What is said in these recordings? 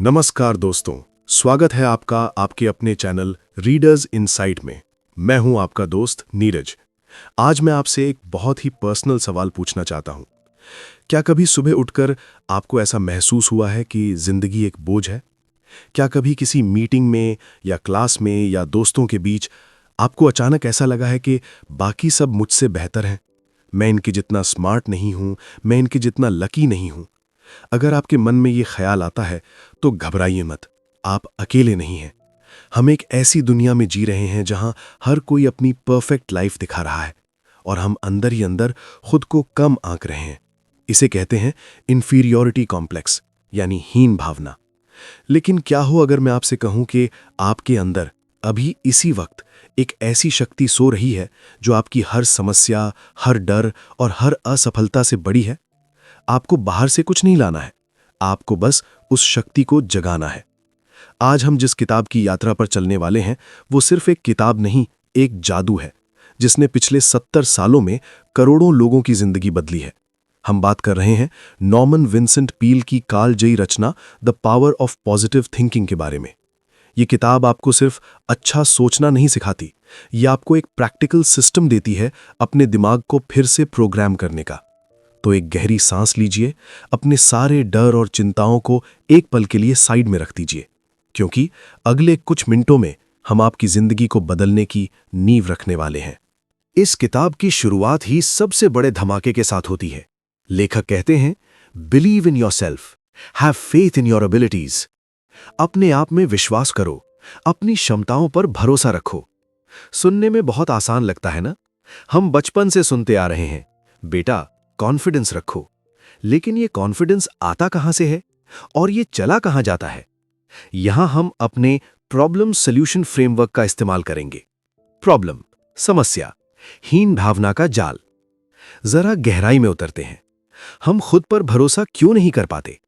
नमस्कार दोस्तों, स्वागत है आपका आपके अपने चैनल रीडर्स इनसाइट में। मैं हूं आपका दोस्त नीरज। आज मैं आपसे एक बहुत ही पर्सनल सवाल पूछना चाहता हूं। क्या कभी सुबह उठकर आपको ऐसा महसूस हुआ है कि जिंदगी एक बोझ है? क्या कभी किसी मीटिंग में या क्लास में या दोस्तों के बीच आपको अचानक ऐसा लगा है कि बाकी सब मुझसे बेहतर हैं? मैं इनके जितना स्मार्ट नहीं हूं, मैं इनके जितना लकी नहीं हूं। अगर आपके मन में ये ख्याल आता है तो घबराइए मत, आप अकेले नहीं हैं। हम एक ऐसी दुनिया में जी रहे हैं जहां हर कोई अपनी परफेक्ट लाइफ दिखा रहा है और हम अंदर ही अंदर खुद को कम आंक रहे हैं। इसे कहते हैं इंफीरियॉरिटी कॉम्प्लेक्स, यानी हीन भावना। लेकिन क्या हो अगर मैं आपसे कहूं कि आपके अंदर अभी इसी वक्त एक ऐसी शक्ति सो रही है जो आपकी हर समस्या, हर डर और हर असफलता से बड़ी है? आपको बाहर से कुछ नहीं लाना है, आपको बस उस शक्ति को जगाना है। आज हम जिस किताब की यात्रा पर चलने वाले हैं वो सिर्फ एक किताब नहीं, एक जादू है जिसने पिछले 70 सालों में करोड़ों लोगों की जिंदगी बदली है। हम बात कर रहे हैं नॉर्मन विंसेंट पील की कालजयी रचना the power of positive thinking के बारे में। ये किताब आपको सिर्फ अच्छा सोचना नहीं सिखाती, ये आपको एक प्रैक्टिकल सिस्टम देती है अपने दिमाग को फिर से प्रोग्राम करने का। तो एक गहरी सांस लीजिए, अपने सारे डर और चिंताओं को एक पल के लिए साइड में रख दीजिए, क्योंकि अगले कुछ मिनटों में हम आपकी जिंदगी को बदलने की नींव रखने वाले हैं। इस किताब की शुरुआत ही सबसे बड़े धमाके के साथ होती है। लेखक कहते हैं, believe in yourself, have faith in your abilities. अपने आप में विश्वास करो, अपनी क्षमताओं पर भरोसा रखो। सुनने में बहुत आसान लगता है ना? हम बचपन से सुनते आ रहे हैं, बेटा कॉन्फिडेंस रखो। लेकिन ये कॉन्फिडेंस आता कहां से है और ये चला कहां जाता है? यहां हम अपने प्रॉब्लम सॉल्यूशन फ्रेमवर्क का इस्तेमाल करेंगे। प्रॉब्लम, समस्या, हीन भावना का जाल। जरा गहराई में उतरते हैं। हम खुद पर भरोसा क्यों नहीं कर पाते?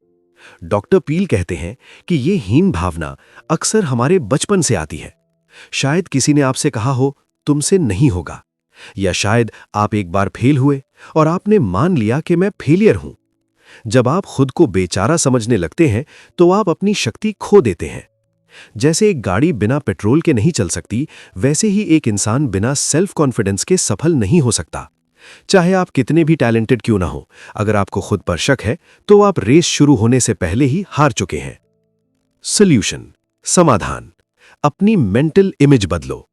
डॉक्टर पील कहते हैं कि ये हीन भावना अक्सर हमारे बचपन से आती है। शायद किसी ने आपसे कहा हो, तुमसे नहीं होगा, या शायद आप एक बार फेल हुए और आपने मान लिया कि मैं फेलियर हूं। जब आप खुद को बेचारा समझने लगते हैं तो आप अपनी शक्ति खो देते हैं। जैसे एक गाड़ी बिना पेट्रोल के नहीं चल सकती, वैसे ही एक इंसान बिना सेल्फ कॉन्फिडेंस के सफल नहीं हो सकता। चाहे आप कितने भी टैलेंटेड क्यों ना हो, अगर आपको खुद पर शक है तो आप रेस शुरू होने से पहले ही हार चुके हैं। सॉल्यूशन, समाधान, अपनी मेंटल इमेज बदलो।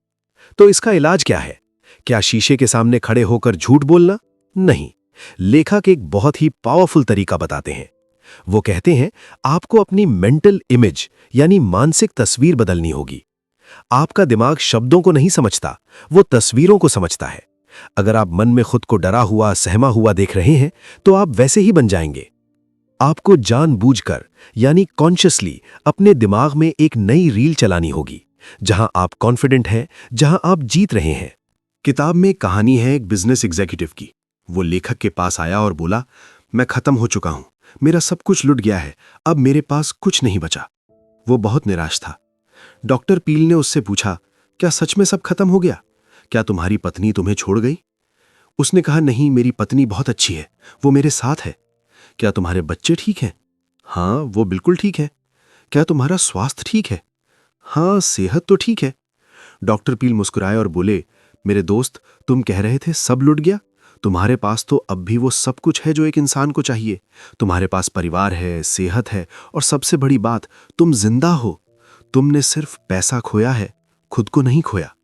तो इसका इलाज क्या है? क्या शीशे के सामने खड़े होकर झूठ बोलना? नहीं। लेखक एक बहुत ही पावरफुल तरीका बताते हैं। वो कहते हैं, आपको अपनी मेंटल इमेज यानी मानसिक तस्वीर बदलनी होगी। आपका दिमाग शब्दों को नहीं समझता, वो तस्वीरों को समझता है। अगर आप मन में खुद को डरा हुआ, सहमा हुआ देख रहे हैं तो आप वैसे ही बन जाएंगे। आपको जानबूझकर यानी कॉन्शियसली अपने दिमाग में एक नई रील चलानी होगी, जहां आप कॉन्फिडेंट हैं, जहां आप जीत रहे हैं। किताब में एक कहानी है एक बिजनेस एग्जीक्यूटिव की। वो लेखक के पास आया और बोला, मैं खत्म हो चुका हूं, मेरा सब कुछ लुट गया है, अब मेरे पास कुछ नहीं बचा। वो बहुत निराश था। डॉक्टर पील ने उससे पूछा, क्या सच में सब खत्म हो गया? क्या तुम्हारी पत्नी तुम्हें छोड़ गई? उसने कहा, नहीं, मेरी पत्नी बहुत अच्छी है, वो मेरे साथ है। क्या तुम्हारे बच्चे ठीक हैं? हाँ, वो बिल्कुल ठीक है। क्या तुम्हारा स्वास्थ्य ठीक है? हाँ, सेहत तो ठीक है। डॉक्टर पील मुस्कुराए और बोले, मेरे दोस्त, तुम कह रहे थे सब लुट गया? तुम्हारे पास तो अब भी वो सब कुछ है जो एक इंसान को चाहिए। तुम्हारे पास परिवार है, सेहत है और सबसे बड़ी बात, तुम जिंदा हो। तुमने सिर्फ पैसा खोया है, खुद को नहीं खोया।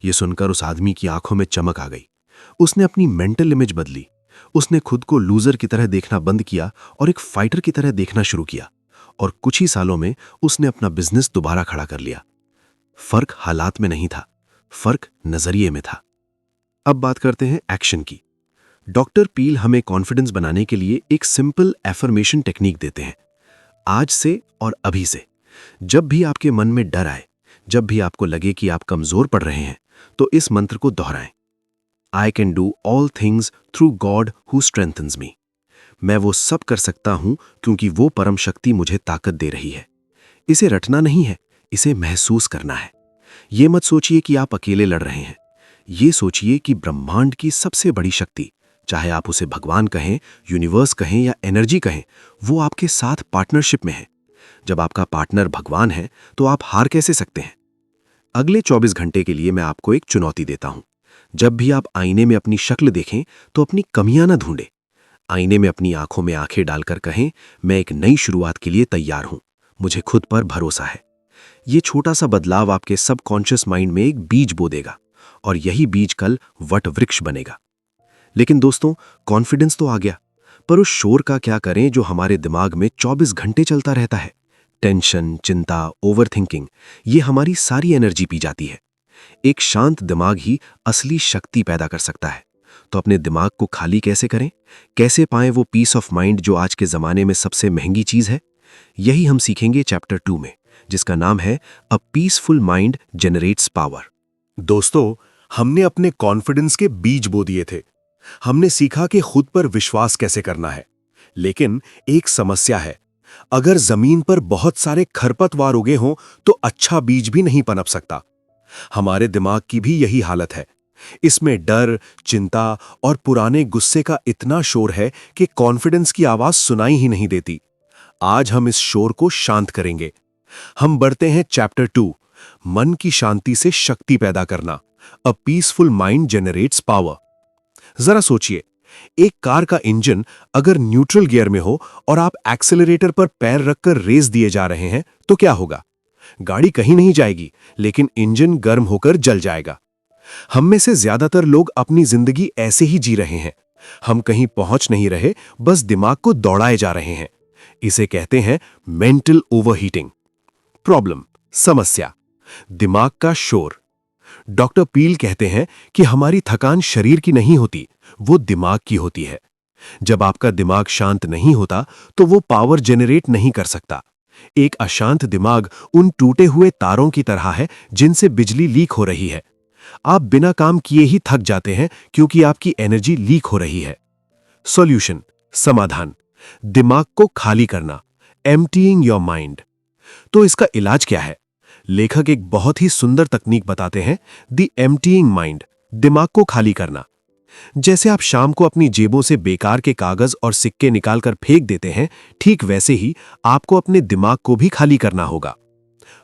ये सुनकर उस आदमी की आंखों में चमक आ गई। उसने अपनी मेंटल इमेज बदली। उसने खुद को लूजर की तरह देखना बंद किया और एक फाइटर की तरह देखना शुरू किया। और कुछ ही सालों में उसने अपना बिजनेस दोबारा खड़ा कर लिया। फर्क हालात में नहीं था, फर्क नजरिए में था। अब बात करते हैं एक्शन की। डॉक्टर पील हमें कॉन्फिडेंस बनाने के लिए एक सिंपल एफर्मेशन टेक्निक देते हैं। आज से और अभी से जब भी आपके मन में डर आए, जब भी आपको लगे कि आप कमजोर पड़ रहे हैं, तो इस मंत्र को दोहराएं। I can do all things through God who strengthens me. मैं वो सब कर सकता हूं क्योंकि वो परम शक्ति मुझे ताकत दे रही है। इसे रटना नहीं है, इसे महसूस करना है। ये मत सोचिए कि आप अकेले लड़ रहे हैं। ये सोचिए कि ब्रह्मांड की सबसे बड़ी शक्ति, चाहे आप उसे भगवान कहें, यूनिवर्स कहें या एनर्जी कहें, वो आपके साथ पार्टनरशिप में है। जब आपका पार्टनर भगवान है तो आप हार कैसे सकते हैं? अगले 24 घंटे के लिए मैं आपको एक चुनौती देता हूं। जब भी आप आईने में अपनी शक्ल देखें तो अपनी कमियां ना ढूंढें। आईने में अपनी आंखों में आंखें डालकर कहें, मैं एक नई शुरुआत के लिए तैयार हूं, मुझे खुद पर भरोसा है। ये छोटा सा बदलाव आपके सबकॉन्शियस माइंड में एक बीज बो देगा और यही बीज कल वट वृक्ष बनेगा। लेकिन दोस्तों, कॉन्फिडेंस तो आ गया, पर उस शोर का क्या करें जो हमारे दिमाग में 24 घंटे चलता रहता है? टेंशन, चिंता, ओवरथिंकिंग, ये हमारी सारी एनर्जी पी जाती है। एक शांत दिमाग ही असली शक्ति पैदा कर सकता है। तो अपने दिमाग को खाली कैसे करें? कैसे पाएं वो पीस ऑफ माइंड जो आज के ज़माने में सबसे महंगी चीज़ है? यही हम सीखेंगे चैप्टर 2 में, जिसका नाम है a peaceful mind generates power. दोस्तों, हमने अपने कॉन्फिडेंस के बीज बो दिए थे। हमने सीखा कि खुद पर विश्वास कैसे करना है। लेकिन एक समस्या है, अगर जमीन पर बहुत सारे खरपतवार उगे हों तो अच्छा बीज भी नहीं पनप सकता। हमारे दिमाग की भी यही हालत है। इसमें डर, चिंता और पुराने गुस्से का इतना शोर है कि कॉन्फिडेंस की आवाज सुनाई ही नहीं देती। आज हम इस शोर को शांत करेंगे। हम बढ़ते हैं चैप्टर 2, मन की शांति से शक्ति पैदा करना, a peaceful mind generates power. जरा सोचिए, एक कार का इंजन अगर न्यूट्रल गियर में हो और आप एक्सेलरेटर पर पैर रखकर रेस दिए जा रहे हैं तो क्या होगा? गाड़ी कहीं नहीं जाएगी, लेकिन इंजन गर्म होकर जल जाएगा। हम में से ज्यादातर लोग अपनी जिंदगी ऐसे ही जी रहे हैं। हम कहीं पहुंच नहीं रहे, बस दिमाग को दौड़ाए जा रहे हैं। इसे कहते हैं मेंटल ओवरहीटिंग। प्रॉब्लम, समस्या, दिमाग का शोर। डॉक्टर पील कहते हैं कि हमारी थकान शरीर की नहीं होती, वो दिमाग की होती है। जब आपका दिमाग शांत नहीं होता तो वो पावर जनरेट नहीं कर सकता। एक अशांत दिमाग उन टूटे हुए तारों की तरह है जिनसे बिजली लीक हो रही है। आप बिना काम किए ही थक जाते हैं क्योंकि आपकी एनर्जी लीक हो रही है। सॉल्यूशन, समाधान, दिमाग को खाली करना, एम्प्टीइंग योर माइंड। तो इसका इलाज क्या है? लेखक एक बहुत ही सुंदर तकनीक बताते हैं, द एम्प्टीइंग माइंड, दिमाग को खाली करना। जैसे आप शाम को अपनी जेबों से बेकार के कागज और सिक्के निकालकर फेंक देते हैं, ठीक वैसे ही आपको अपने दिमाग को भी खाली करना होगा।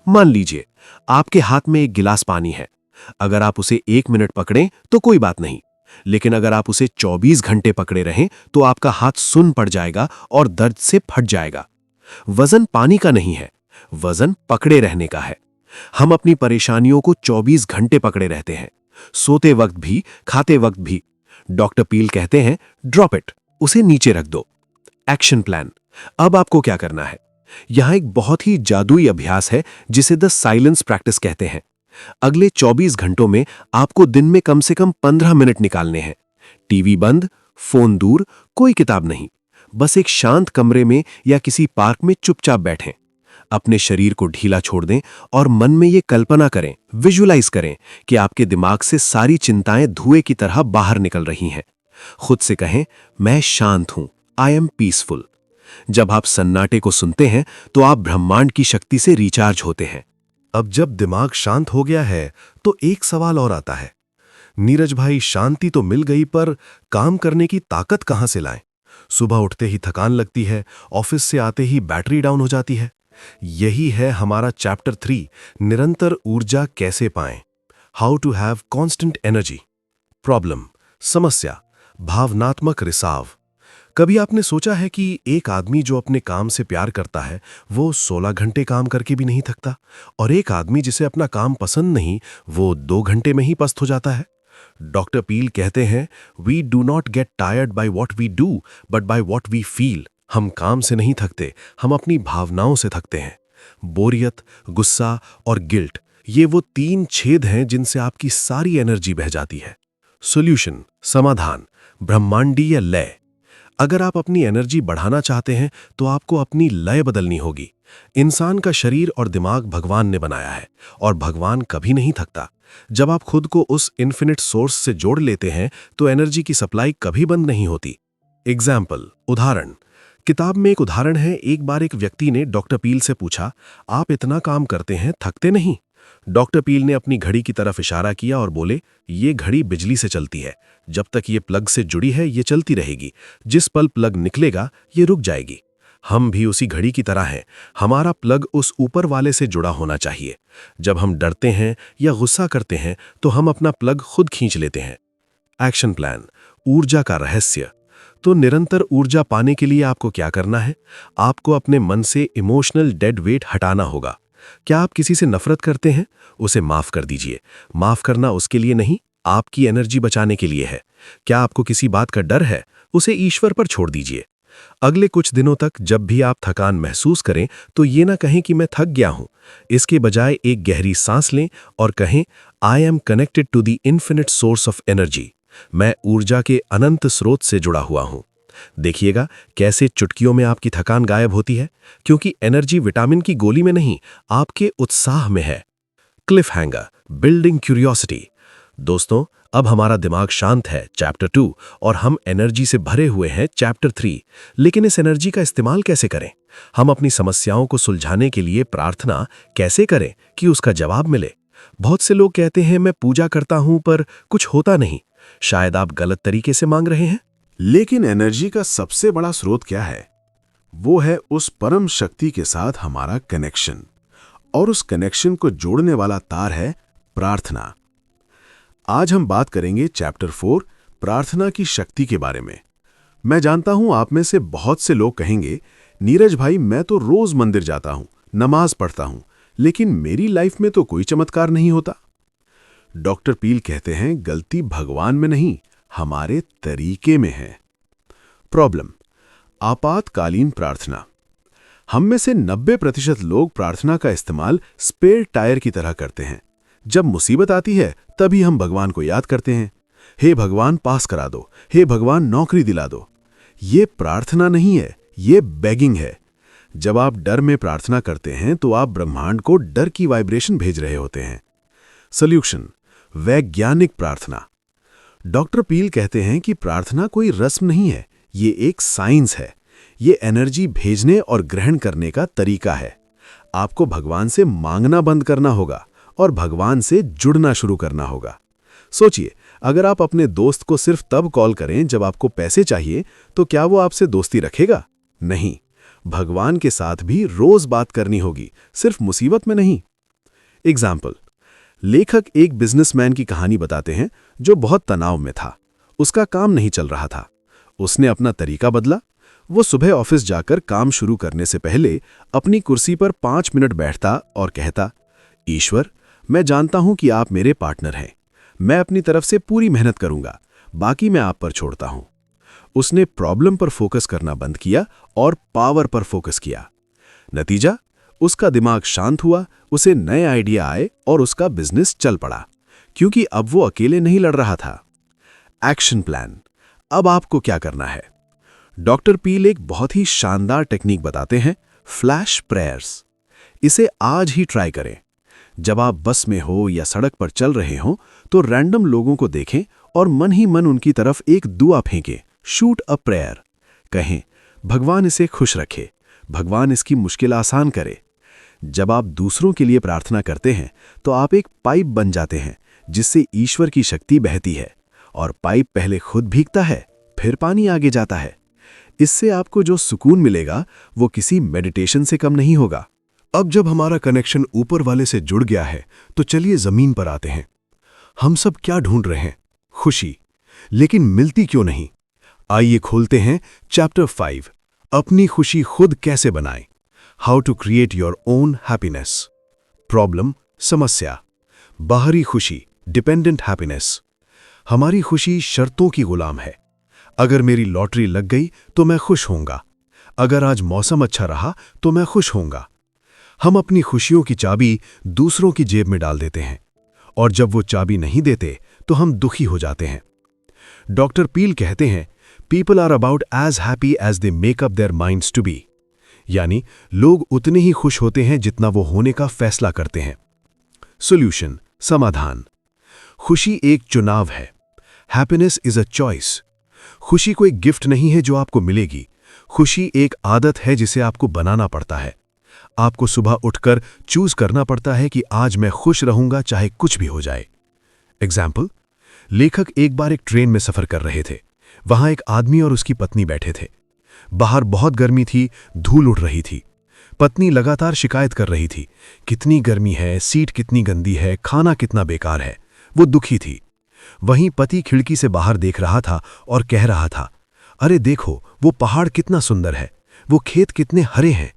मान लीजिए आपके हाथ में एक गिलास पानी है। अगर आप उसे 1 मिनट पकड़ें तो कोई बात नहीं, लेकिन अगर आप उसे 24 घंटे पकड़े रहें तो आपका हाथ सुन्न पड़ जाएगा और दर्द से फट जाएगा। वजन पानी का नहीं है, वजन पकड़े रहने का है। हम अपनी परेशानियों को 24 घंटे पकड़े रहते हैं, सोते वक्त भी, खाते वक्त भी। डॉक्टर पील कहते हैं, ड्रॉप इट, उसे नीचे रख दो। एक्शन प्लान, अब आपको क्या करना है? यहां एक बहुत ही जादुई अभ्यास है जिसे द साइलेंस प्रैक्टिस कहते हैं। अगले 24 घंटों में आपको दिन में कम से कम 15 मिनट निकालने हैं। टीवी बंद, फोन दूर, कोई किताब नहीं, बस एक शांत कमरे में या किसी पार्क में चुपचाप बैठें। अपने शरीर को ढीला छोड़ दें और मन में ये कल्पना करें, विजुलाइज करें कि आपके दिमाग से सारी चिंताएं धुएं की तरह बाहर निकल रही हैं। खुद से कहें, मैं शांत हूं, आई एम पीसफुल। जब आप सन्नाटे को सुनते हैं तो आप ब्रह्मांड की शक्ति से रिचार्ज होते हैं। अब जब दिमाग शांत हो गया है तो एक सवाल और आता है, नीरज भाई, शांति तो मिल गई पर काम करने की ताकत कहां से लाएं? सुबह उठते ही थकान लगती है, ऑफिस से आते ही बैटरी डाउन हो जाती है। यही है हमारा चैप्टर 3, निरंतर ऊर्जा कैसे पाएं, how to have constant energy. Problem, समस्या, भावनात्मक रिसाव। कभी आपने सोचा है कि एक आदमी जो अपने काम से प्यार करता है वो 16 घंटे काम करके भी नहीं थकता, और एक आदमी जिसे अपना काम पसंद नहीं वो 2 घंटे में ही पस्त हो जाता है? डॉक्टर पील कहते हैं, we do not get tired by what we do but by what we feel. हम काम से नहीं थकते, हम अपनी भावनाओं से थकते हैं। बोरियत, गुस्सा और गिल्ट, ये वो 3 छेद हैं जिनसे आपकी सारी एनर्जी बह जाती है। सॉल्यूशन, समाधान, ब्रह्मांडीय लय। अगर आप अपनी एनर्जी बढ़ाना चाहते हैं तो आपको अपनी लय बदलनी होगी। इंसान का शरीर और दिमाग भगवान ने बनाया है और भगवान कभी नहीं थकता। जब आप खुद को उस इन्फिनिट सोर्स से जोड़ लेते हैं तो एनर्जी की सप्लाई कभी बंद नहीं होती। एग्जाम्पल, उदाहरण। किताब में एक उदाहरण है, एक बार एक व्यक्ति ने डॉक्टर पील से पूछा, आप इतना काम करते हैं, थकते नहीं? डॉक्टर पील ने अपनी घड़ी की तरफ इशारा किया और बोले, ये घड़ी बिजली से चलती है, जब तक ये प्लग से जुड़ी है ये चलती रहेगी, जिस पल प्लग निकलेगा ये रुक जाएगी। हम भी उसी घड़ी की तरह हैं, हमारा प्लग उस ऊपर वाले से जुड़ा होना चाहिए। जब हम डरते हैं या गुस्सा करते हैं तो हम अपना प्लग खुद खींच लेते हैं। एक्शन प्लान, ऊर्जा का रहस्य। तो निरंतर ऊर्जा पाने के लिए आपको क्या करना है? आपको अपने मन से इमोशनल डेड वेट हटाना होगा। क्या आप किसी से नफरत करते हैं? उसे माफ कर दीजिए। माफ करना उसके लिए नहीं, आपकी एनर्जी बचाने के लिए है। क्या आपको किसी बात का डर है? उसे ईश्वर पर छोड़ दीजिए। अगले कुछ दिनों तक जब भी आप थकान महसूस करें तो ये ना कहें कि मैं थक गया हूं। इसके बजाय एक गहरी सांस लें और कहें, I am connected to the infinite source of energy. मैं ऊर्जा के अनंत स्रोत से जुड़ा हुआ हूं। देखिएगा कैसे चुटकियों में आपकी थकान गायब होती है, क्योंकि एनर्जी विटामिन की गोली में नहीं, आपके उत्साह में है। Cliff hanger, building curiosity. दोस्तों, अब हमारा दिमाग शांत है, चैप्टर 2, और हम एनर्जी से भरे हुए हैं, चैप्टर 3। लेकिन इस एनर्जी का इस्तेमाल कैसे करें? हम अपनी समस्याओं को सुलझाने के लिए प्रार्थना कैसे करें कि उसका जवाब मिले? बहुत से लोग कहते हैं मैं पूजा करता हूं पर कुछ होता नहीं। शायद आप गलत तरीके से मांग रहे हैं। लेकिन एनर्जी का सबसे बड़ा स्रोत क्या है? वो है उस परम शक्ति के साथ हमारा कनेक्शन, और उस कनेक्शन को जोड़ने वाला तार है प्रार्थना। आज हम बात करेंगे चैप्टर 4, प्रार्थना की शक्ति के बारे में। मैं जानता हूं आप में से बहुत से लोग कहेंगे, नीरज भाई मैं तो रोज मंदिर जाता हूं, नमाज पढ़ता हूं, लेकिन मेरी लाइफ में तो कोई चमत्कार नहीं होता। डॉक्टर पील कहते हैं गलती भगवान में नहीं, हमारे तरीके में है। प्रॉब्लम, आपातकालीन प्रार्थना। हम में से 90% लोग प्रार्थना का इस्तेमाल स्पेयर टायर की तरह करते हैं। जब मुसीबत आती है तभी हम भगवान को याद करते हैं, हे भगवान पास करा दो, हे भगवान नौकरी दिला दो। ये प्रार्थना नहीं है, ये बेगिंग है। जब आप डर में प्रार्थना करते हैं तो आप ब्रह्मांड को डर की वाइब्रेशन भेज रहे होते हैं। सॉल्यूशन, वैज्ञानिक प्रार्थना। डॉक्टर पील कहते हैं कि प्रार्थना कोई रस्म नहीं है, ये एक साइंस है। ये एनर्जी भेजने और ग्रहण करने का तरीका है। आपको भगवान से मांगना बंद करना होगा और भगवान से जुड़ना शुरू करना होगा। सोचिए, अगर आप अपने दोस्त को सिर्फ तब कॉल करें जब आपको पैसे चाहिए, तो क्या वो आपसे दोस्ती रखेगा? नहीं। भगवान के साथ भी रोज बात करनी होगी, सिर्फ मुसीबत में नहीं। एग्जाम्पल, लेखक एक बिजनेसमैन की कहानी बताते हैं जो बहुत तनाव में था। उसका काम नहीं चल रहा था। उसने अपना तरीका बदला। वो सुबह ऑफिस जाकर काम शुरू करने से पहले अपनी कुर्सी पर 5 मिनट बैठता और कहता, ईश्वर, मैं जानता हूं कि आप मेरे पार्टनर हैं। मैं अपनी तरफ से पूरी मेहनत करूंगा, बाकी मैं आप पर छोड़ता हूं। उसने प्रॉब्लम पर फोकस करना बंद किया और पावर पर फोकस किया। नतीजा, उसका दिमाग शांत हुआ, उसे नए आइडिया आए और उसका बिजनेस चल पड़ा, क्योंकि अब वो अकेले नहीं लड़ रहा था। Action plan. अब आपको क्या करना है? डॉक्टर पील एक बहुत ही शानदार टेक्निक बताते हैं, फ्लैश प्रेयर्स। इसे आज ही ट्राई करें। जब आप बस में हो या सड़क पर चल रहे हो तो रैंडम लोगों को देखें और मन ही मन उनकी तरफ एक दुआ फेंकें, शूट अ प्रेयर। कहें, भगवान इसे खुश रखे, भगवान इसकी मुश्किल आसान करे। जब आप दूसरों के लिए प्रार्थना करते हैं तो आप एक पाइप बन जाते हैं जिससे ईश्वर की शक्ति बहती है, और पाइप पहले खुद भीगता है, फिर पानी आगे जाता है। इससे आपको जो सुकून मिलेगा वो किसी मेडिटेशन से कम नहीं होगा। अब जब हमारा कनेक्शन ऊपर वाले से जुड़ गया है तो चलिए जमीन पर आते हैं। हम सब क्या ढूंढ रहे हैं? खुशी। लेकिन मिलती क्यों नहीं? आइए खोलते हैं चैप्टर 5, अपनी खुशी खुद कैसे बनाएं। How to create your own happiness. Problem, समस्या। बाहरी खुशी, डिपेंडेंट हैप्पीनेस। हमारी खुशी शर्तों की गुलाम है। अगर मेरी लॉटरी लग गई तो मैं खुश होऊंगा। अगर आज मौसम अच्छा रहा तो मैं खुश होऊंगा। हम अपनी खुशियों की चाबी दूसरों की जेब में डाल देते हैं, और जब वो चाबी नहीं देते तो हम दुखी हो जाते हैं। डॉक्टर पील कहते हैं, people are about as happy as they make up their minds to be. यानी लोग उतने ही खुश होते हैं जितना वो होने का फैसला करते हैं। सॉल्यूशन, समाधान। खुशी एक चुनाव है। Happiness is a choice. खुशी कोई गिफ्ट नहीं है जो आपको मिलेगी। खुशी एक आदत है जिसे आपको बनाना पड़ता है। आपको सुबह उठकर चूज करना पड़ता है कि आज मैं खुश रहूंगा चाहे कुछ भी हो जाए। एग्जाम्पल, लेखक एक बार एक ट्रेन में सफर कर रहे थे। वहां एक आदमी और उसकी पत्नी बैठे थे। बाहर बहुत गर्मी थी, धूल उड़ रही थी। पत्नी लगातार शिकायत कर रही थी, कितनी गर्मी है, सीट कितनी गंदी है, खाना कितना बेकार है। वो दुखी थी। वहीं पति खिड़की से बाहर देख रहा था और कह रहा था, अरे देखो, वो पहाड़ कितना सुंदर है, वो खेत कितने हरे हैं।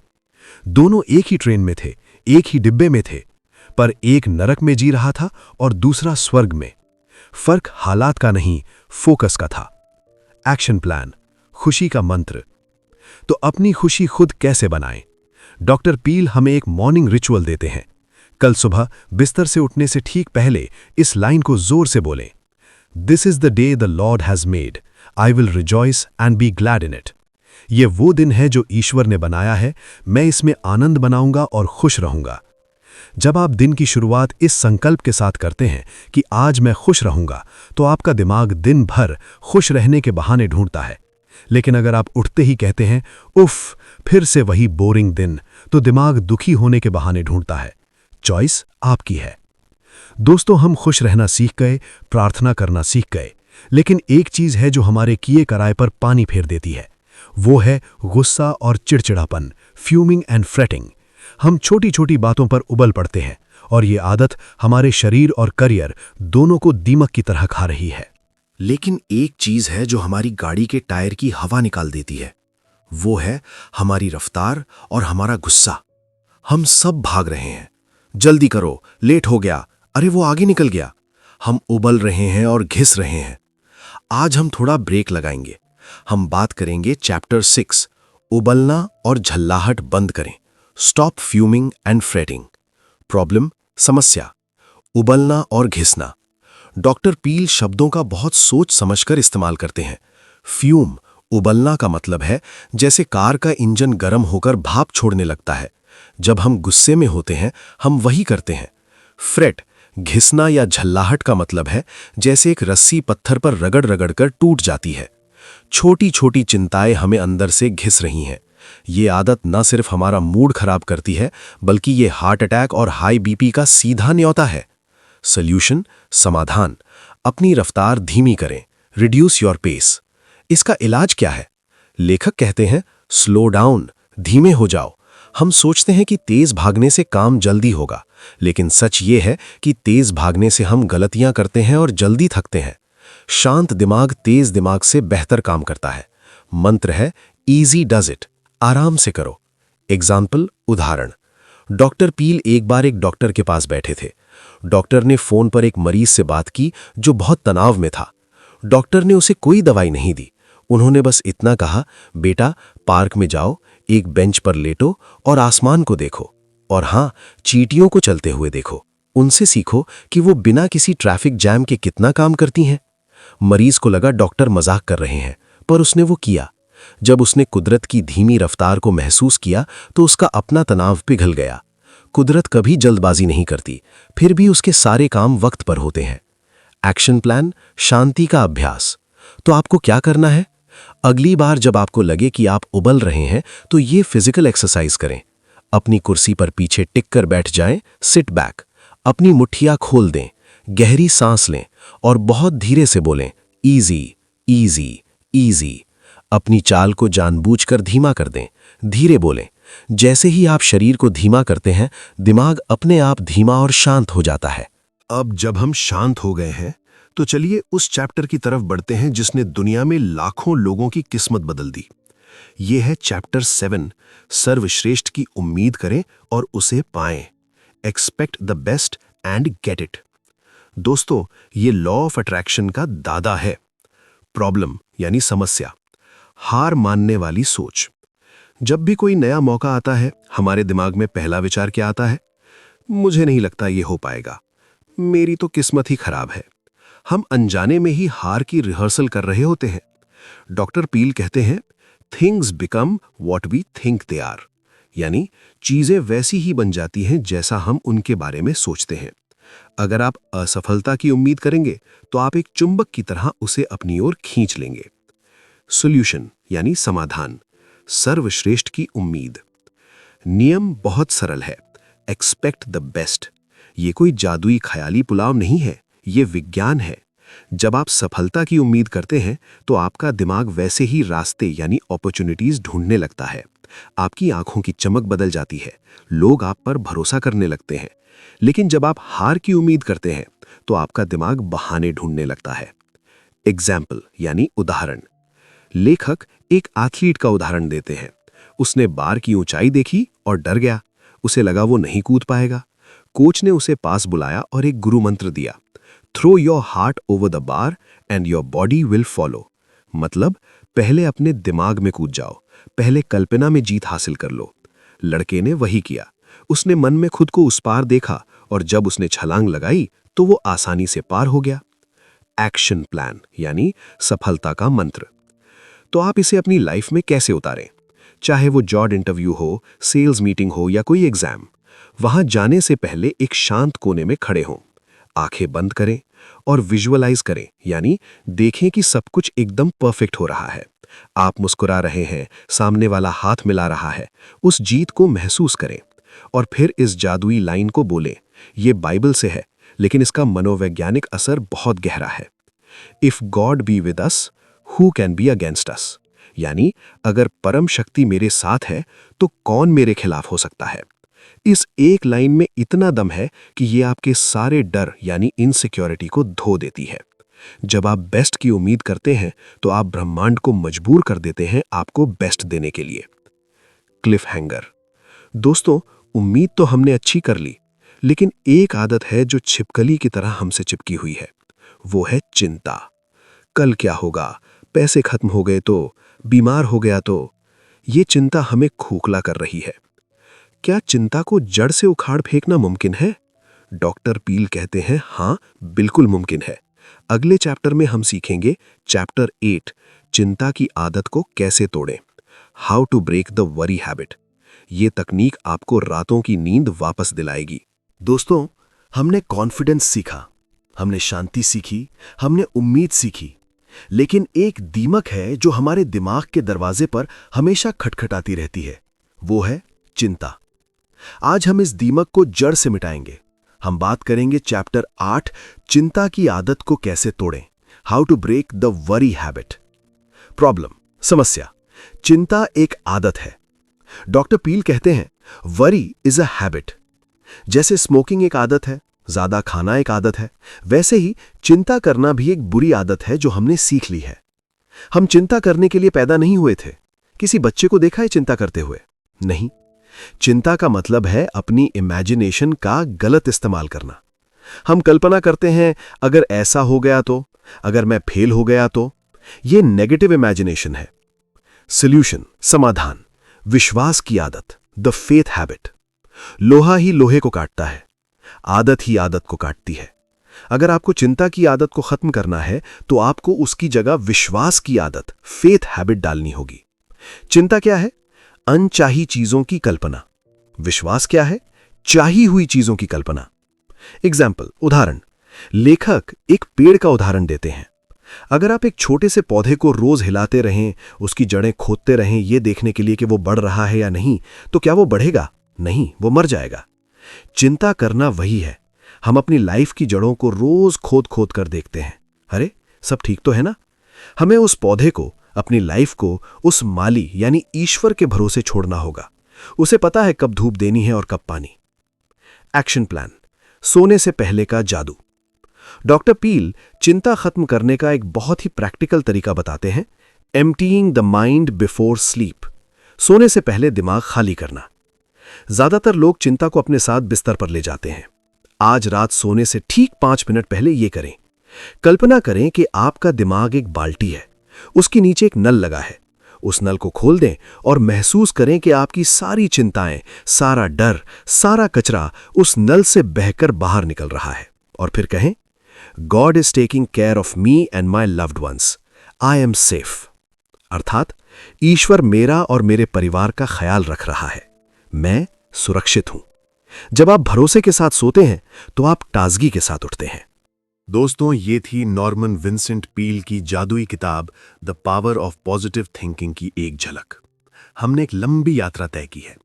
दोनों एक ही ट्रेन में थे, एक ही डिब्बे में थे, पर एक नरक में जी रहा था और दूसरा स्वर्ग में। फर्क हालात का नहीं, फोकस का था। एक्शन प्लान, खुशी का मंत्र। तो अपनी खुशी खुद कैसे बनाएं? डॉक्टर पील हमें एक मॉर्निंग रिचुअल देते हैं। कल सुबह बिस्तर से उठने से ठीक पहले इस लाइन को जोर से बोलें, this is the day the Lord has made, I will rejoice and be glad in it. ये वो दिन है जो ईश्वर ने बनाया है, मैं इसमें आनंद बनाऊंगा और खुश रहूंगा। जब आप दिन की शुरुआत इस संकल्प के साथ करते हैं कि आज मैं खुश रहूंगा, तो आपका दिमाग दिन भर खुश रहने के बहाने ढूंढता है। लेकिन अगर आप उठते ही कहते हैं, उफ, फिर से वही बोरिंग दिन, तो दिमाग दुखी होने के बहाने ढूंढता है। चॉइस आपकी है। दोस्तों, हम खुश रहना सीख गए, प्रार्थना करना सीख गए, लेकिन एक चीज है जो हमारे किए कराए पर पानी फेर देती है। वो है गुस्सा और चिड़चिड़ापन, फ्यूमिंग एंड फ्रेटिंग। हम छोटी छोटी बातों पर उबल पड़ते हैं और ये आदत हमारे शरीर और करियर दोनों को दीमक की तरह खा रही है। लेकिन एक चीज है जो हमारी गाड़ी के टायर की हवा निकाल देती है, वो है हमारी रफ्तार और हमारा गुस्सा। हम सब भाग रहे हैं, जल्दी करो, लेट हो गया, अरे वो आगे निकल गया। हम उबल रहे हैं और घिस रहे हैं। आज हम थोड़ा ब्रेक लगाएंगे। हम बात करेंगे चैप्टर 6, उबलना और झल्लाहट बंद करें। Stop fuming and fretting. Problem, समस्या, उबलना और घिसना। डॉक्टर पील शब्दों का बहुत सोच समझकर इस्तेमाल करते हैं। फ्यूम, उबलना का मतलब है जैसे कार का इंजन गर्म होकर भाप छोड़ने लगता है। जब हम गुस्से में होते हैं, हम वही करते हैं। फ्रेट, घिसना या झल्लाहट का मतलब है जैसे एक रस्सी पत्थर पर रगड़ रगड़ कर टूट जाती है। छोटी छोटी चिंताएं हमें अंदर से घिस रही हैं। ये आदत न सिर्फ हमारा मूड खराब करती है, बल्कि ये हार्ट अटैक और हाई बीपी का सीधा न्योता है। सॉल्यूशन, समाधान, अपनी रफ्तार धीमी करें, रिड्यूस योर पेस। इसका इलाज क्या है? लेखक कहते हैं, स्लो डाउन, धीमे हो जाओ। हम सोचते हैं कि तेज भागने से काम जल्दी होगा, लेकिन सच ये है कि तेज भागने से हम गलतियां करते हैं और जल्दी थकते हैं। शांत दिमाग तेज दिमाग से बेहतर काम करता है। मंत्र है, इजी डज इट, आराम से करो। एग्जाम्पल, उदाहरण। डॉक्टर पील एक बार एक डॉक्टर के पास बैठे थे। डॉक्टर ने फोन पर एक मरीज से बात की जो बहुत तनाव में था। डॉक्टर ने उसे कोई दवाई नहीं दी। उन्होंने बस इतना कहा, बेटा, पार्क में जाओ, एक बेंच पर लेटो और आसमान को देखो, और हाँ, चींटियों को चलते हुए देखो। उनसे सीखो कि वो बिना किसी ट्रैफिक जैम के कितना काम करती हैं। मरीज को लगा डॉक्टर मजाक कर रहे हैं, पर उसने वो किया। जब उसने कुदरत की धीमी रफ्तार को महसूस किया तो उसका अपना तनाव पिघल गया। कुदरत कभी जल्दबाजी नहीं करती, फिर भी उसके सारे काम वक्त पर होते हैं। एक्शन प्लान, शांति का अभ्यास। तो आपको क्या करना है? अगली बार जब आपको लगे कि आप उबल रहे हैं, तो ये फिजिकल एक्सरसाइज करें। अपनी कुर्सी पर पीछे टिक कर बैठ जाएं, सिट बैक। अपनी मुट्ठियां खोल दें, गहरी सांस लें और बहुत धीरे से बोलें, इजी, इजी, इजी। अपनी चाल को जानबूझकर धीमा कर दें, धीरे बोलें। जैसे ही आप शरीर को धीमा करते हैं, दिमाग अपने आप धीमा और शांत हो जाता है। अब जब हम शांत हो गए हैं, तो चलिए उस चैप्टर की तरफ बढ़ते हैं जिसने दुनिया में लाखों लोगों की किस्मत बदल दी। ये है चैप्टर 7, सर्वश्रेष्ठ की उम्मीद करें और उसे पाएं। Expect the best and get it. दोस्तों, ये लॉ ऑफ अट्रैक्शन का दादा है। प्रॉब्लम यानी समस्या, हार मानने वाली सोच। जब भी कोई नया मौका आता है, हमारे दिमाग में पहला विचार क्या आता है? मुझे नहीं लगता ये हो पाएगा, मेरी तो किस्मत ही खराब है। हम अनजाने में ही हार की रिहर्सल कर रहे होते हैं। डॉक्टर पील कहते हैं, things become what we think they are, यानी चीजें वैसी ही बन जाती हैं जैसा हम उनके बारे में सोचते हैं। अगर आप असफलता की उम्मीद करेंगे, तो आप एक चुंबक की तरह उसे अपनी ओर खींच लेंगे। सॉल्यूशन यानी समाधान, सर्वश्रेष्ठ की उम्मीद। नियम बहुत सरल है, एक्सपेक्ट द बेस्ट। ये कोई जादुई ख्याली पुलाव नहीं है, ये विज्ञान है। जब आप सफलता की उम्मीद करते हैं तो आपका दिमाग वैसे ही रास्ते यानी अपॉर्चुनिटीज ढूंढने लगता है। आपकी आंखों की चमक बदल जाती है, लोग आप पर भरोसा करने लगते हैं। लेकिन जब आप हार की उम्मीद करते हैं तो आपका दिमाग बहाने ढूंढने लगता है। एग्जाम्पल यानी उदाहरण। लेखक एक एथलीट का उदाहरण देते हैं। उसने बार की ऊंचाई देखी और डर गया। उसे लगा वो नहीं कूद पाएगा। कोच ने उसे पास बुलाया और एक गुरु मंत्र दिया, throw your heart over the bar and your body will follow. मतलब पहले अपने दिमाग में कूद जाओ, पहले कल्पना में जीत हासिल कर लो। लड़के ने वही किया। उसने मन में खुद को उस पार देखा और जब उसने छलांग लगाई तो वो आसानी से पार हो गया। एक्शन प्लान यानी सफलता का मंत्र। तो आप इसे अपनी लाइफ में कैसे उतारें? चाहे वो जॉब इंटरव्यू हो, सेल्स मीटिंग हो या कोई एग्जाम, वहां जाने से पहले एक शांत कोने में खड़े हों, आंखें बंद करें और विजुअलाइज करें, यानी देखें कि सब कुछ एकदम परफेक्ट हो रहा है। आप मुस्कुरा रहे हैं, सामने वाला हाथ मिला रहा है, उस जीत को महसूस करें और फिर इस जादुई लाइन को बोलें। ये बाइबल से है, लेकिन इसका मनोवैज्ञानिक असर बहुत गहरा है। If God be with us, who can be against us? यानी अगर परम शक्ति मेरे साथ है तो कौन मेरे खिलाफ हो सकता है? इस एक लाइन में इतना दम है कि ये आपके सारे डर यानी इनसिक्योरिटी को धो देती है। जब आप बेस्ट की उम्मीद करते हैं तो आप ब्रह्मांड को मजबूर कर देते हैं आपको बेस्ट देने के लिए। Cliff hanger. दोस्तों, उम्मीद तो हमने अच्छी कर ली, लेकिन एक आदत है जो छिपकली की तरह हमसे चिपकी हुई है। वो है चिंता। कल क्या होगा, पैसे खत्म हो गए तो, बीमार हो गया तो। ये चिंता हमें खोखला कर रही है। क्या चिंता को जड़ से उखाड़ फेंकना मुमकिन है? डॉक्टर पील कहते हैं हाँ, बिल्कुल मुमकिन है। अगले चैप्टर में हम सीखेंगे चैप्टर 8, चिंता की आदत को कैसे तोड़ें, how to break the worry habit. ये तकनीक आपको रातों की नींद वापस दिलाएगी। दोस्तों, हमने कॉन्फिडेंस सीखा, हमने शांति सीखी, हमने उम्मीद सीखी, लेकिन एक दीमक है जो हमारे दिमाग के दरवाजे पर हमेशा खटखटाती रहती है। वो है चिंता। आज हम इस दीमक को जड़ से मिटाएंगे। हम बात करेंगे चैप्टर 8, चिंता की आदत को कैसे तोड़ें, how to break the worry habit. Problem, समस्या, चिंता एक आदत है। डॉक्टर पील कहते हैं वरी इज अ हैबिट। जैसे स्मोकिंग एक आदत है, ज्यादा खाना एक आदत है, वैसे ही चिंता करना भी एक बुरी आदत है जो हमने सीख ली है। हम चिंता करने के लिए पैदा नहीं हुए थे। किसी बच्चे को देखा है चिंता करते हुए? नहीं। चिंता का मतलब है अपनी इमेजिनेशन का गलत इस्तेमाल करना। हम कल्पना करते हैं अगर ऐसा हो गया तो, अगर मैं फेल हो गया तो। यह नेगेटिव इमेजिनेशन है। सॉल्यूशन, समाधान, विश्वास की आदत, द फेथ हैबिट। लोहा ही लोहे को काटता है, आदत ही आदत को काटती है। अगर आपको चिंता की आदत को खत्म करना है तो आपको उसकी जगह विश्वास की आदत, फेथ हैबिट डालनी होगी। चिंता क्या है? अनचाही चीजों की कल्पना। विश्वास क्या है? चाही हुई चीजों की कल्पना। एग्जाम्पल, उदाहरण। लेखक एक पेड़ का उदाहरण देते हैं। अगर आप एक छोटे से पौधे को रोज हिलाते रहें, उसकी जड़ें खोदते रहें यह देखने के लिए कि वो बढ़ रहा है या नहीं, तो क्या वो बढ़ेगा? नहीं, वो मर जाएगा। चिंता करना वही है। हम अपनी लाइफ की जड़ों को रोज खोद खोद कर देखते हैं, अरे सब ठीक तो है ना। हमें उस पौधे को, अपनी लाइफ को उस माली यानी ईश्वर के भरोसे छोड़ना होगा। उसे पता है कब धूप देनी है और कब पानी। एक्शन प्लान, सोने से पहले का जादू। डॉक्टर पील चिंता खत्म करने का एक बहुत ही प्रैक्टिकल तरीका बताते हैं, emptying the mind before sleep. सोने से पहले दिमाग खाली करना। ज्यादातर लोग चिंता को अपने साथ बिस्तर पर ले जाते हैं। आज रात सोने से ठीक 5 मिनट पहले यह करें। कल्पना करें कि आपका दिमाग एक बाल्टी है, उसके नीचे एक नल लगा है। उस नल को खोल दें और महसूस करें कि आपकी सारी चिंताएं, सारा डर, सारा कचरा उस नल से बहकर बाहर निकल रहा है। और फिर कहें, God is taking care of me and my loved ones, I am safe. अर्थात ईश्वर मेरा और मेरे परिवार का ख्याल रख रहा है, मैं सुरक्षित हूं। जब आप भरोसे के साथ सोते हैं तो आप ताजगी के साथ उठते हैं। दोस्तों, ये थी नॉर्मन विंसेंट पील की जादुई किताब the power of positive thinking की एक झलक। हमने एक लंबी यात्रा तय की है।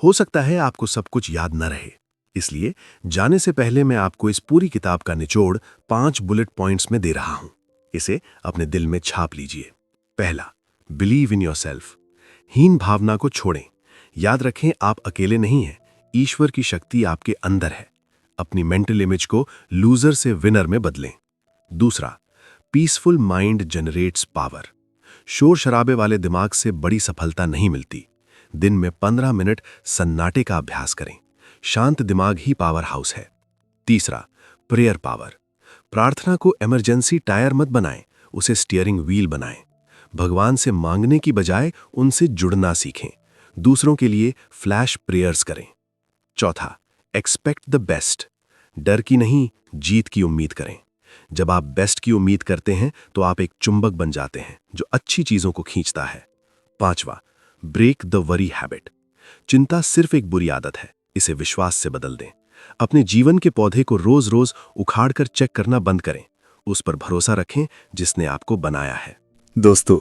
हो सकता है आपको सब कुछ याद न रहे, इसलिए जाने से पहले मैं आपको इस पूरी किताब का निचोड़ 5 बुलेट पॉइंट्स में दे रहा हूं। इसे अपने दिल में छाप लीजिए। पहला, बिलीव इन योरसेल्फ। हीन भावना को छोड़ें। याद रखें, आप अकेले नहीं हैं। ईश्वर की शक्ति आपके अंदर है। अपनी मेंटल इमेज को लूजर से विनर में बदलें। दूसरा, पीसफुल माइंड जनरेट्स पावर। शोर शराबे वाले दिमाग से बड़ी सफलता नहीं मिलती। दिन में 15 मिनट सन्नाटे का अभ्यास करें। शांत दिमाग ही पावर हाउस है। तीसरा, प्रेयर पावर। प्रार्थना को इमरजेंसी टायर मत बनाएं, उसे स्टीयरिंग व्हील बनाएं। भगवान से मांगने की बजाय उनसे जुड़ना सीखें। दूसरों के लिए फ्लैश प्रेयर्स करें। चौथा, एक्सपेक्ट द बेस्ट। डर की नहीं, जीत की उम्मीद करें। जब आप बेस्ट की उम्मीद करते हैं तो आप एक चुंबक बन जाते हैं जो अच्छी चीजों को खींचता है। पांचवा, ब्रेक द वरी हैबिट। चिंता सिर्फ एक बुरी आदत है, इसे विश्वास से बदल दें। अपने जीवन के पौधे को रोज रोज उखाड़कर चेक करना बंद करें। उस पर भरोसा रखें जिसने आपको बनाया है। दोस्तों,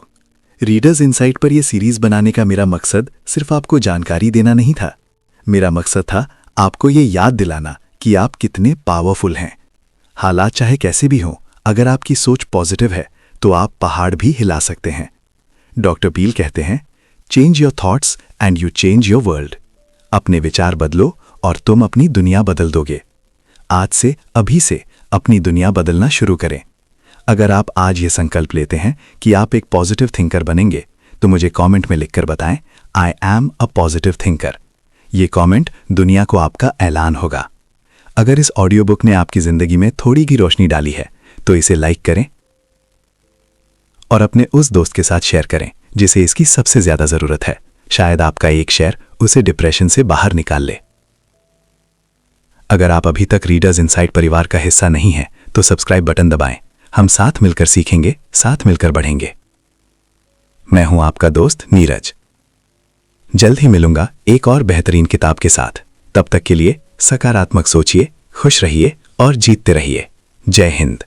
रीडर्स इनसाइट पर यह सीरीज बनाने का मेरा मकसद सिर्फ आपको जानकारी देना नहीं था। मेरा मकसद था आपको ये याद दिलाना कि आप कितने पावरफुल हैं। हालात चाहे कैसे भी हों, अगर आपकी सोच पॉजिटिव है तो आप पहाड़ भी हिला सकते हैं। डॉक्टर पील कहते हैं, change your thoughts and you change your world. अपने विचार बदलो और तुम अपनी दुनिया बदल दोगे। आज से, अभी से अपनी दुनिया बदलना शुरू करें। अगर आप आज ये संकल्प लेते हैं कि आप एक पॉजिटिव थिंकर बनेंगे, तो मुझे कमेंट में लिखकर बताएं, I am a positive thinker. ये कमेंट दुनिया को आपका ऐलान होगा। अगर इस ऑडियो बुक ने आपकी जिंदगी में थोड़ी की रोशनी डाली है तो इसे लाइक करें और अपने उस दोस्त के साथ शेयर करें जिसे इसकी सबसे ज्यादा जरूरत है। शायद आपका एक शेयर उसे डिप्रेशन से बाहर निकाल ले। अगर आप अभी तक रीडर्स इनसाइट परिवार का हिस्सा नहीं हैं, तो सब्सक्राइब बटन दबाएं। हम साथ मिलकर सीखेंगे, साथ मिलकर बढ़ेंगे। मैं हूं आपका दोस्त नीरज। जल्द ही मिलूंगा एक और बेहतरीन किताब के साथ। तब तक के लिए सकारात्मक सोचिए, खुश रहिए और जीतते रहिए। जय हिंद।